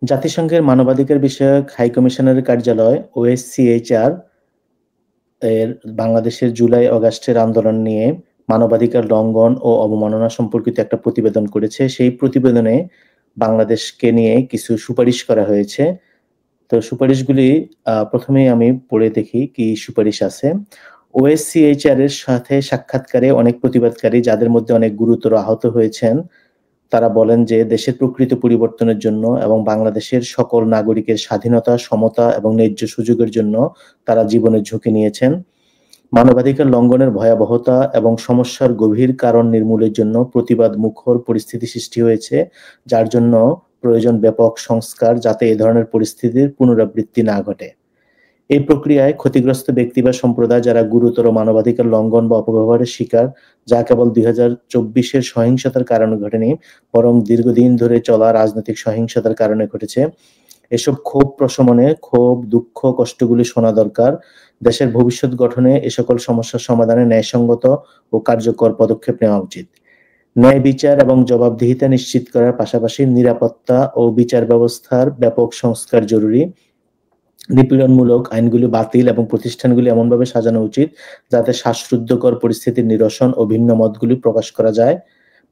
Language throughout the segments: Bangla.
জাতিসংঘের মানবাধিকার বিষয়ক হাই কমিশনারের কার্যালয় OHCHR এর বাংলাদেশের জুলাই-আগস্টের আন্দোলন নিয়ে মানবাধিকার লঙ্ঘন ও অবমাননা সম্পর্কিত একটা প্রতিবেদন করেছে। সেই প্রতিবেদনে বাংলাদেশকে নিয়ে কিছু সুপারিশ করা হয়েছে। তো সুপারিশগুলি প্রথমেই আমি পড়ে দেখি কি সুপারিশ আছে। OHCHR এর সাথে সাক্ষাৎকারে অনেক প্রতিবাদকারী, যাদের মধ্যে অনেক গুরুতর আহত হয়েছেন, তারা বলেন যে দেশের প্রকৃত পরিবর্তনের জন্য এবং বাংলাদেশের সকল নাগরিকের স্বাধীনতা, সমতা এবং ন্যায্য সুযোগের জন্য তারা জীবনের ঝুঁকি নিয়েছেন। মানবাধিকার লঙ্ঘনের ভয়াবহতা এবং সমস্যার গভীর কারণ নির্মূলের জন্য প্রতিবাদ মুখর পরিস্থিতি সৃষ্টি হয়েছে, যার জন্য প্রয়োজন ব্যাপক সংস্কার, যাতে এ ধরনের পরিস্থিতির পুনরাবৃত্তি না ঘটে। এই প্রক্রিয়ায় ক্ষতিগ্রস্ত ব্যক্তি বা সম্প্রদায় যারা গুরুতর মানবাধিকার লঙ্ঘন বা অপব্যবহারের শিকার, যা কেবল 2024-এর সহিংসতার কারণে ঘটেনি, বরং দীর্ঘদিন ধরে চলা রাজনৈতিক সহিংসতার কারণে ঘটেছে। এসব ক্ষোভ প্রশমনে, ক্ষোভ, দুঃখ, কষ্টগুলি শোনা দরকার। দেশের ভবিষ্যৎ গঠনে এ সকল সমস্যার সমাধানে ন্যায়সঙ্গত ও কার্যকর পদক্ষেপ নেওয়া উচিত। ন্যায় বিচার এবং জবাবদিহিতা নিশ্চিত করার পাশাপাশি নিরাপত্তা ও বিচার ব্যবস্থার ব্যাপক সংস্কার জরুরি। নিপীড়নমূলক আইনগুলি বাতিল এবং প্রতিষ্ঠানগুলি এমনভাবে সাজানো উচিত যাতে শ্বাসরুদ্ধকর পরিস্থিতির নিরসন ও ভিন্ন মতগুলি প্রকাশ করা যায়।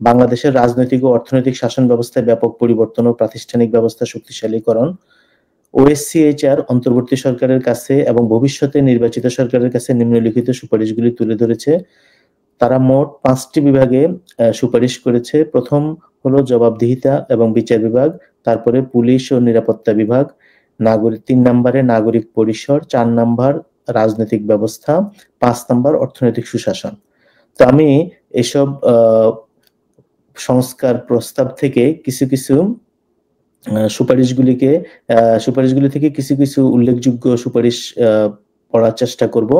বাংলাদেশের রাজনৈতিক ও অর্থনৈতিক শাসন ব্যবস্থায় ব্যাপক পরিবর্তন ও প্রাতিষ্ঠানিক ব্যবস্থা শক্তিশালীকরণ। OHCHR অন্তর্বর্তী সরকারের কাছে এবং ভবিষ্যতে নির্বাচিত সরকারের কাছে নিম্নলিখিত সুপারিশগুলি তুলে ধরেছে। তারা মোট 5টি বিভাগে সুপারিশ করেছে। প্রথম হলো জবাবদিহিতা এবং বিচার বিভাগ, তারপরে পুলিশ ও নিরাপত্তা বিভাগ, 3 নম্বরে নাগরিক পরিসর, 4 নম্বর রাজনৈতিক ব্যবস্থা, 5 নম্বর অর্থনৈতিক সুশাসন। তো আমি এসব সংস্কার প্রস্তাব থেকে কিছু সুপারিশগুলি থেকে কিছু উল্লেখযোগ্য সুপারিশ পড়ার চেষ্টা করব।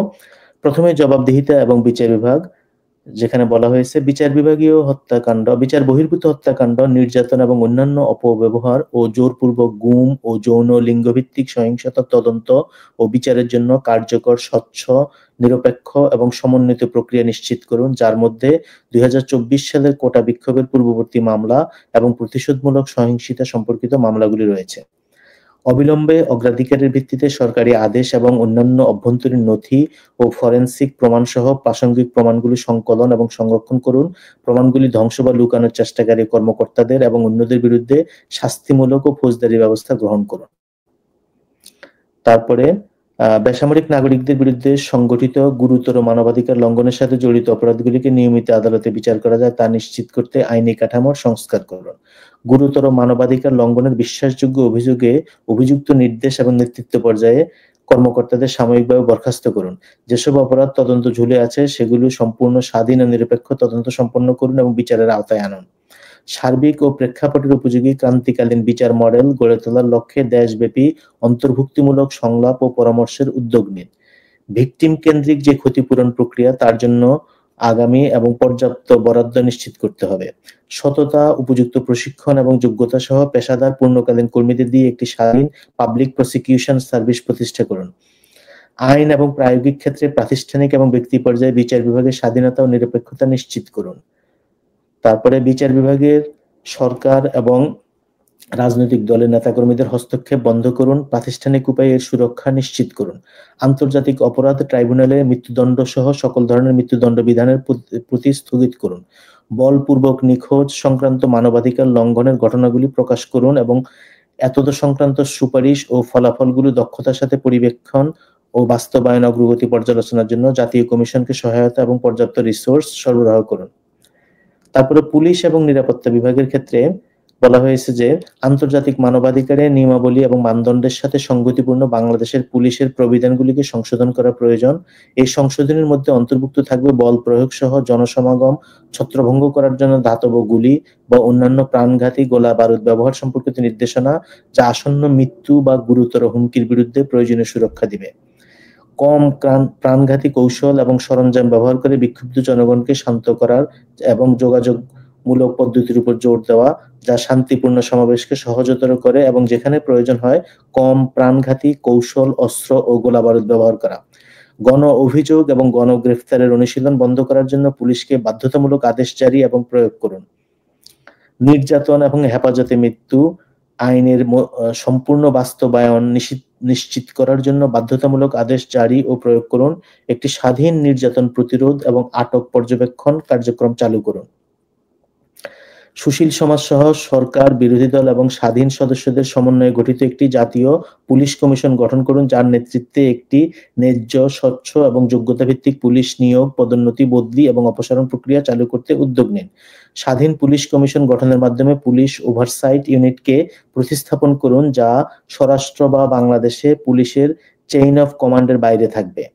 প্রথমে জবাবদিহিতা এবং বিচার বিভাগ, যেখানে বলা হয়েছে বিচার বিভাগীয় হত্যাকাণ্ড, বিচার বহির্ভূত হত্যাকাণ্ড, নির্যাতন এবং অন্যান্য অপব্যবহার ও জোরপূর্বক গুম ও যৌন লিঙ্গভিত্তিক সহিংসতা তদন্ত ও বিচারের জন্য কার্যকর, স্বচ্ছ, নিরপেক্ষ এবং সমন্বিত প্রক্রিয়া নিশ্চিত করুন, যার মধ্যে 2024 সালের কোটা বিক্ষোভের পূর্ববর্তী মামলা এবং প্রতিশোধমূলক সহিংসতা সম্পর্কিত মামলাগুলি রয়েছে। অবিলম্বে অগ্রাধিকারের ভিত্তিতে সরকারি আদেশ এবং অন্যান্য অভ্যন্তরীণ নথি ও ফরেনসিক প্রমাণসহ প্রাসঙ্গিক প্রমাণগুলি সংকলন এবং সংরক্ষণ করুন। প্রমাণগুলি ধ্বংস বা লুকানোর চেষ্টাকারী কর্মকর্তাদের এবং অন্যদের বিরুদ্ধে শাস্তিমূলক ও ফৌজদারি ব্যবস্থা গ্রহণ করুন। তারপরে বেসামরিক নাগরিকদের বিরুদ্ধে সংগঠিত গুরুতর মানবাধিকার লঙ্ঘনের সাথে জড়িত অপরাধগুলিকে নিয়মিত আদালতে বিচার করা যায় তা নিশ্চিত করতে আইনি কাঠামোর সংস্কার করুন। গুরুতর মানবাধিকার লঙ্ঘনের বিশ্বাসযোগ্য অভিযোগে অভিযুক্ত নির্দেশ এবং নেতৃত্ব পর্যায়ে কর্মকর্তাদের সাময়িকভাবে বরখাস্ত করুন। যেসব অপরাধ তদন্ত ঝুলে আছে সেগুলো সম্পূর্ণ স্বাধীন ও নিরপেক্ষ তদন্ত সম্পন্ন করুন এবং বিচারের আওতায় আনুন। সার্বিক ও প্রেক্ষাপটের উপযোগী ক্রান্তিকালীন বিচার মডেল গড়ে তোলার লক্ষ্যে দেশব্যাপী অন্তর্ভুক্তিমূলক সংলাপ ও পরামর্শের উদ্যোগ নিন। ভিকটিম কেন্দ্রিক যে ক্ষতিপূরণ প্রক্রিয়া, তার জন্য আগামী এবং পর্যাপ্ত বরাদ্দ নিশ্চিত করতে হবে। সততা, উপযুক্ত প্রশিক্ষণ এবং যোগ্যতা সহ পেশাদার পূর্ণকালীন কর্মীদের দিয়ে একটি স্বাধীন পাবলিক প্রসিকিউশন সার্ভিস প্রতিষ্ঠা করুন। আইন এবং প্রায়োগিক ক্ষেত্রে প্রাতিষ্ঠানিক এবং ব্যক্তি পর্যায়ে বিচার বিভাগের স্বাধীনতা ও নিরপেক্ষতা নিশ্চিত করুন। তারপরে বিচার বিভাগের সরকার এবং রাজনৈতিক দলের নেতাকর্মীদের হস্তক্ষেপ বন্ধ করুন। প্রাতিষ্ঠানিক উপায়ে এর সুরক্ষা নিশ্চিত করুন। আন্তর্জাতিক অপরাধ ট্রাইব্যুনালে মৃত্যুদণ্ড সহ সকল ধরনের মৃত্যুদণ্ড বিধানের প্রতি স্থগিত করুন। বলপূর্বক নিখোঁজ সংক্রান্ত মানবাধিকার লঙ্ঘনের ঘটনাগুলি প্রকাশ করুন এবং এতদ সংক্রান্ত সুপারিশ ও ফলাফলগুলো দক্ষতার সাথে পরিবেক্ষণ ও বাস্তবায়ন অগ্রগতি পর্যালোচনার জন্য জাতীয় কমিশনকে সহায়তা এবং পর্যাপ্ত রিসোর্স সরবরাহ করুন। তারপরে পুলিশ এবং নিরাপত্তা বিভাগের ক্ষেত্রে বলা হয়েছে যে আন্তর্জাতিক মানবাধিকারের নিয়মাবলী এবং মানদণ্ডের সাথে সংগতিপূর্ণ বাংলাদেশের পুলিশের প্রবিধানগুলিকে সংশোধন করা প্রয়োজন। এই সংশোধনের মধ্যে অন্তর্ভুক্ত থাকবে বল প্রয়োগ সহ জনসমাগম ছত্রভঙ্গ করার জন্য ধাতব গুলি বা অন্যান্য প্রাণঘাতী গোলা বারুদ ব্যবহার সম্পর্কিত নির্দেশনা, যা আসন্ন মৃত্যু বা গুরুতর হুমকির বিরুদ্ধে প্রয়োজনীয় সুরক্ষা দিবে। কম প্রাণঘাতী কৌশল এবং সরঞ্জাম ব্যবহার করে বিক্ষুব্ধ জনগণকে শান্ত করার এবং যোগাযোগমূলক পদ্ধতির উপর জোর দেওয়া, যা শান্তিপূর্ণ সমাবেশকে সহজতর করে এবং যেখানে প্রয়োজন হয় কম প্রাণঘাতী কৌশল, অস্ত্র ও গোলাবারুদ ব্যবহার করা। গণ অভিযোগ এবং গণগ্রেফতারের অনুশীলন বন্ধ করার জন্য পুলিশকে বাধ্যতামূলক আদেশ জারি এবং প্রয়োগ করুন। নির্যাতন এবং হেফাজতে মৃত্যু, আইনের সম্পূর্ণ বাস্তবায়ন নিশ্চিত করার জন্য বাধ্যতামূলক আদেশ জারি ও প্রয়োগ করুন। একটি স্বাধীন নির্যাতন প্রতিরোধ এবং আটক পর্যবেক্ষণ কার্যক্রম চালু করুন। সুশীল সমাজ সহ সরকার, বিরোধী দল এবং স্বাধীন সদস্যদের সমন্বয়ে গঠিত একটি জাতীয় পুলিশ কমিশন গঠন করুন, যার নেতৃত্বে একটি ন্যায্য, স্বচ্ছ এবং যোগ্যতা ভিত্তিক পুলিশ নিয়োগ, পদোন্নতি, বদলি এবং অপসারণ প্রক্রিয়া চালু করতে উদ্যোগ নিন। স্বাধীন পুলিশ কমিশন গঠনের মাধ্যমে পুলিশ ওভারসাইট ইউনিটকে প্রতিস্থাপন করুন, যা স্বরাষ্ট্র বা বাংলাদেশে পুলিশের চেইন অফ কমান্ডের বাইরে থাকবে।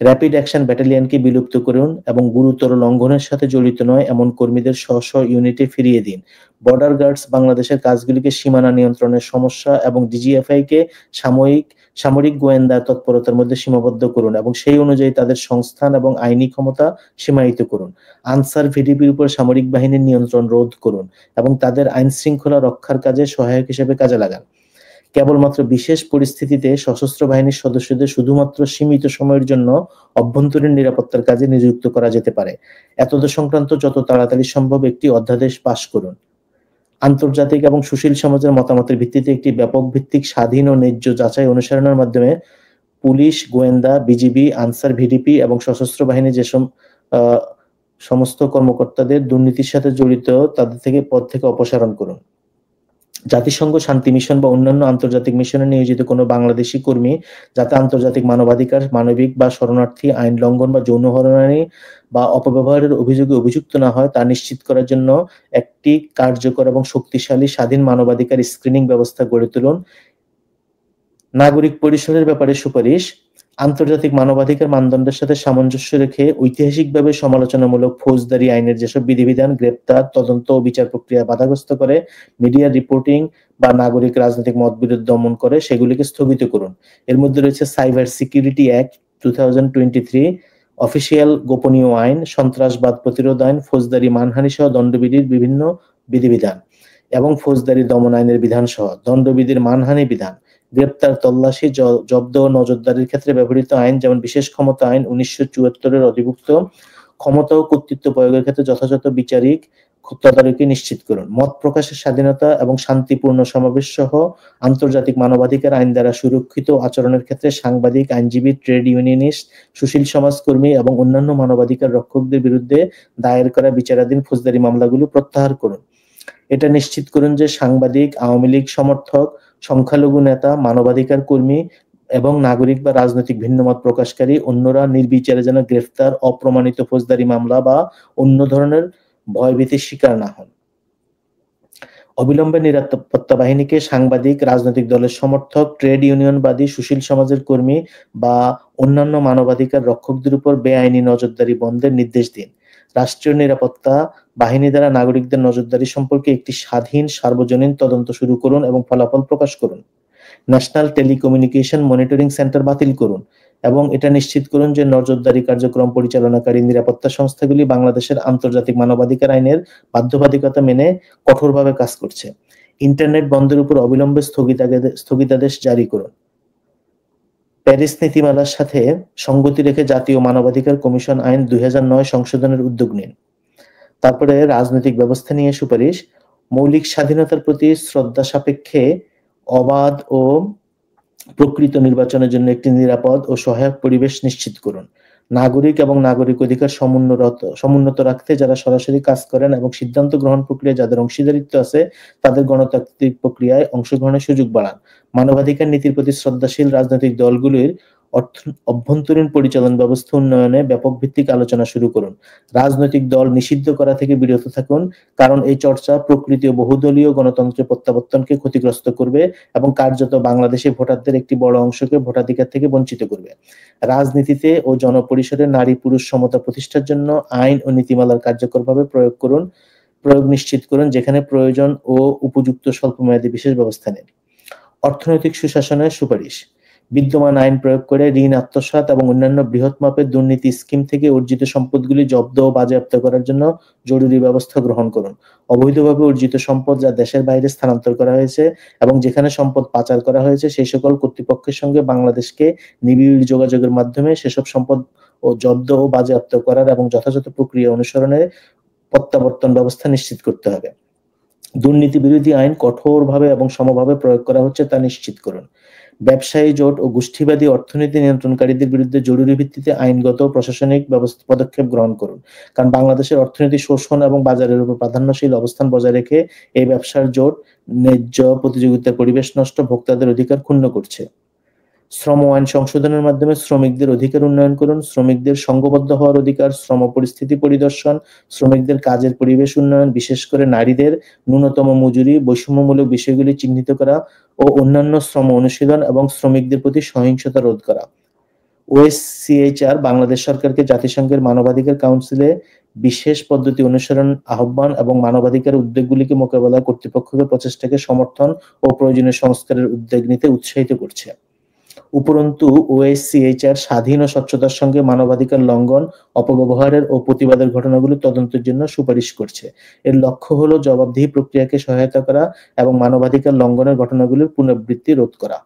র্যাপিড অ্যাকশন ব্যাটালিয়নকে বিলুপ্ত করুন এবং গুরুতর লঙ্ঘনের সাথে জড়িত নয় এমন কর্মীদের স্ব স্ব ইউনিটে ফিরিয়ে দিন। বর্ডার গার্ডস বাংলাদেশের কাজগুলিকে সীমানা নিয়ন্ত্রণের সমস্যা এবং ডিজিএফআই-কে সামরিক গোয়েন্দা তৎপরতার মধ্যে সীমাবদ্ধ করুন এবং সেই অনুযায়ী তাদের সংস্থান এবং আইনি ক্ষমতা সীমায়িত করুন। আনসার ভিডিপির উপর সামরিক বাহিনীর নিয়ন্ত্রণ রোধ করুন এবং তাদের আইন শৃঙ্খলা রক্ষার কাজে সহায়ক হিসেবে কাজে লাগান। কেবলমাত্র বিশেষ পরিস্থিতিতে সশস্ত্র বাহিনীর সদস্যদের শুধুমাত্র সীমিত সময়ের জন্য অভ্যন্তরীণ নিরাপত্তার কাজে নিযুক্ত করা যেতে পারে। এতদ সংক্রান্ত যত তাড়াতাড়ি সম্ভব একটি অধ্যাদেশ পাশ করুন। আন্তর্জাতিক এবং সুশীল সমাজের মতামতের ভিত্তিতে একটি ব্যাপক ভিত্তিক স্বাধীন ও ন্যায্য যাচাই অনুসরণের মাধ্যমে পুলিশ, গোয়েন্দা, বিজিবি, আনসার ভিডিপি এবং সশস্ত্র বাহিনী যে সমস্ত কর্মকর্তাদের দুর্নীতির সাথে জড়িত তাদের থেকে পদ থেকে অপসারণ করুন। জাতিসংঘ শান্তি মিশন বা অন্যান্য আন্তর্জাতিক মিশনে নিয়োজিত কোনো বাংলাদেশি কর্মী যাতে আন্তর্জাতিক মানবাধিকার, মানবিক বা শরণার্থী আইন লঙ্ঘন বা যৌন হয়রানি বা অপব্যবহারের অভিযোগে অভিযুক্ত না হয় তা নিশ্চিত করার জন্য একটি কার্যকর এবং শক্তিশালী স্বাধীন মানবাধিকার স্ক্রিনিং ব্যবস্থা গড়ে তুলুন। নাগরিক পরিসরের ব্যাপারে সুপারিশ: আন্তর্জাতিক মানবাধিকার মানদণ্ডের সাথে সামঞ্জস্য রেখে ঐতিহাসিকভাবে সমালোচনামূলক ফৌজদারি আইনের যেসব বিধিবিধান গ্রেপ্তার, তদন্ত ও বিচার প্রক্রিয়া বাধাগ্রস্ত করে, মিডিয়া রিপোর্টিং বা নাগরিক রাজনৈতিক মতবিরোধ দমন করে, সেগুলিকে স্থগিত করুন। এর মধ্যে রয়েছে সাইবার সিকিউরিটি অ্যাক্ট 2023, অফিসিয়াল গোপনীয় আইন, সন্ত্রাসবাদ প্রতিরোধ আইন, ফৌজদারি মানহানি সহ দণ্ডবিধির বিভিন্ন বিধিবিধান এবং ফৌজদারি দমন আইনের বিধান সহ দণ্ডবিধির মানহানি বিধান, গ্রেপ্তার, তল্লাশি, জব্দ ও নজরদারির ক্ষেত্রে ব্যবহৃত আইন যেমন বিশেষ ক্ষমতা আইন 1974 এর অধিভুক্ত ক্ষমতা ও কর্তৃত্ব প্রয়োগের ক্ষেত্রে যথাযথ বিচারিক তদারকি নিশ্চিত করুন। মত প্রকাশের স্বাধীনতা এবং শান্তিপূর্ণ সমাবেশ সহ আন্তর্জাতিক মানবাধিকার আইন দ্বারা সুরক্ষিত আচরণের ক্ষেত্রে সাংবাদিক, আইনজীবী, ট্রেড ইউনিয়নিস্ট, সুশীল সমাজকর্মী এবং অন্যান্য মানবাধিকার রক্ষকদের বিরুদ্ধে দায়ের করা বিচারাধীন ফৌজদারি মামলাগুলো প্রত্যাহার করুন। এটা নিশ্চিত করুন যে সাংবাদিক, আওয়ামী লীগ সমর্থক, সংখ্যালঘু নেতা, মানবাধিকার কর্মী এবং নাগরিক বা রাজনৈতিক ভিন্নমত প্রকাশকারী অন্যরা নির্বিচারে যেন গ্রেফতার, অপ্রমাণিত ফৌজদারি মামলা বা অন্য ধরনের ভয়ভীতির শিকার না হন। অবিলম্বে নিরাপত্তা বাহিনীকে সাংবাদিক, রাজনৈতিক দলের সমর্থক, ট্রেড ইউনিয়নবাদী, সুশীল সমাজের কর্মী বা অন্যান্য মানবাধিকার রক্ষকদের উপর বেআইনি নজরদারি বন্ধের নির্দেশ দিন। রাষ্ট্রীয় নিরাপত্তা বাহিনী দ্বারা নাগরিকদের নজরদারি সম্পর্কে একটি স্বাধীন সার্বজনীন তদন্ত শুরু করুন এবং ফলাফল প্রকাশ করুন। ন্যাশনাল টেলিকমিউনিকেশন মনিটরিং সেন্টার বাতিল করুন এবং এটা নিশ্চিত করুন যে নজরদারি কার্যক্রম পরিচালনাকারী নিরাপত্তা সংস্থাগুলি বাংলাদেশের আন্তর্জাতিক মানবাধিকার আইনের বাধ্যবাধকতা মেনে কঠোরভাবে কাজ করছে। ইন্টারনেট বন্ধের উপর অবিলম্বে স্থগিতাদেশ জারি করুন। প্যারিস নীতিমালার সাথে সঙ্গতি রেখে জাতীয় মানবাধিকার কমিশন আইন 2009 সংশোধনের উদ্যোগ নিন। তারপরে রাজনৈতিক ব্যবস্থা নিয়ে সুপারিশ: মৌলিক স্বাধীনতার প্রতি শ্রদ্ধা সাপেক্ষে অবাধ ও প্রকৃত নির্বাচনের জন্য একটি নিরাপদ ও সহায়ক পরিবেশ নিশ্চিত করুন। নাগরিক এবং নাগরিক অধিকার সমুন্নত রাখতে যারা সরাসরি কাজ করেন এবং সিদ্ধান্ত গ্রহণ প্রক্রিয়ায় যাদের অংশীদারিত্ব আছে তাদের গণতান্ত্রিক প্রক্রিয়ায় অংশগ্রহণের সুযোগ বাড়ান। মানবাধিকার নীতির প্রতি শ্রদ্ধাশীল রাজনৈতিক দলগুলির অভ্যন্তরীণ পরিচালন ব্যবস্থা উন্নয়নে ব্যাপক ভিত্তিক আলোচনা শুরু করুন। রাজনৈতিক দল নিষিদ্ধ করা থেকে বিরত থাকুন, কারণ এই চর্চা প্রকৃতি ও বহুদলীয় গণতন্ত্রের প্রত্যাবর্তনকে ক্ষতিগ্রস্ত করবে এবং কার্যত বাংলাদেশে ভোটারদের একটি বড় অংশকে ভোটাধিকার থেকে বঞ্চিত করবে। রাজনীতিতে ও জনপরিসরে নারী পুরুষ সমতা প্রতিষ্ঠার জন্য আইন ও নীতিমালার কার্যকরভাবে প্রয়োগ নিশ্চিত করুন, যেখানে প্রয়োজন ও উপযুক্ত স্বল্পমেয়াদী বিশেষ ব্যবস্থা নেন। অর্থনৈতিক সুশাসনের সুপারিশ: বিদ্যমান আইন প্রয়োগ করে ঋণ আত্মসাৎ এবং অন্যান্য বৃহৎ মাপের দুর্নীতি স্কিম থেকে অর্জিত সম্পদগুলি জব্দ ও বাজেয়াপ্ত করার জন্য জরুরি ব্যবস্থা গ্রহণ করুন। অবৈধভাবে অর্জিত সম্পদ যা দেশের বাইরে স্থানান্তর করা হয়েছে এবং যেখানে সম্পদ পাচার করা হয়েছে সেই সকল কর্তৃপক্ষের সঙ্গে বাংলাদেশকে নিবিড় যোগাযোগের মাধ্যমে সেসব সম্পদ ও জব্দ ও বাজেয়াপ্ত করার এবং যথাযথ প্রক্রিয়া অনুসরণে প্রত্যাবর্তন ব্যবস্থা নিশ্চিত করতে হবে। দুর্নীতি বিরোধী আইন কঠোরভাবে এবং সমভাবে প্রয়োগ করা হচ্ছে তা নিশ্চিত করুন। ব্যবসায়ী জোট ও গোষ্ঠীবাদী অর্থনীতি নিয়ন্ত্রণকারীদের বিরুদ্ধে জরুরি ভিত্তিতে আইনগত ও প্রশাসনিক পদক্ষেপ গ্রহণ করুন। কারণ বাংলাদেশের অর্থনীতি শোষণ এবং বাজারের উপর প্রাধান্যশীল অবস্থান বজায় রেখে এই ব্যবসার জোট ন্যায্য প্রতিযোগিতার পরিবেশ নষ্ট, ভোক্তাদের অধিকার ক্ষুণ্ণ করছে। শ্রম আইন সংশোধনের মাধ্যমে শ্রমিকদের অধিকার উন্নয়ন করুন। শ্রমিকদের সংঘবদ্ধ হওয়ার অধিকার, শ্রম পরিস্থিতি পরিদর্শন, শ্রমিকদের কাজের পরিবেশ উন্নয়ন, বিশেষ করে নারীদের ন্যূনতম মজুরি, বৈষম্যমূলক বিষয়গুলি চিহ্নিত করা ও অন্যান্য শ্রম অনুশীলন এবং শ্রমিকদের প্রতি সহিংসতা রোধ করা। ওএসসিএইচআর বাংলাদেশ সরকারকে জাতিসংঘের মানবাধিকার কাউন্সিলে বিশেষ পদ্ধতি অনুসরণ আহ্বান এবং মানবাধিকার উদ্বেগগুলিকে মোকাবেলায় কর্তৃপক্ষের প্রচেষ্টাকে সমর্থন ও প্রয়োজনীয় সংস্কারের উদ্যোগ নিতে উৎসাহিত করছে। উপরন্তু ওএসসিএইচআর স্বাধীন ও স্বচ্ছতার সঙ্গে মানবাধিকার লঙ্ঘন, অপব্যবহারের ও প্রতিবাদের ঘটনাগুলি তদন্তের জন্য সুপারিশ করছে। এর লক্ষ্য হলো জবাবদিহি প্রক্রিয়াকে সহায়তা করা এবং মানবাধিকার লঙ্ঘনের ঘটনাগুলির পুনরাবৃত্তি রোধ করা।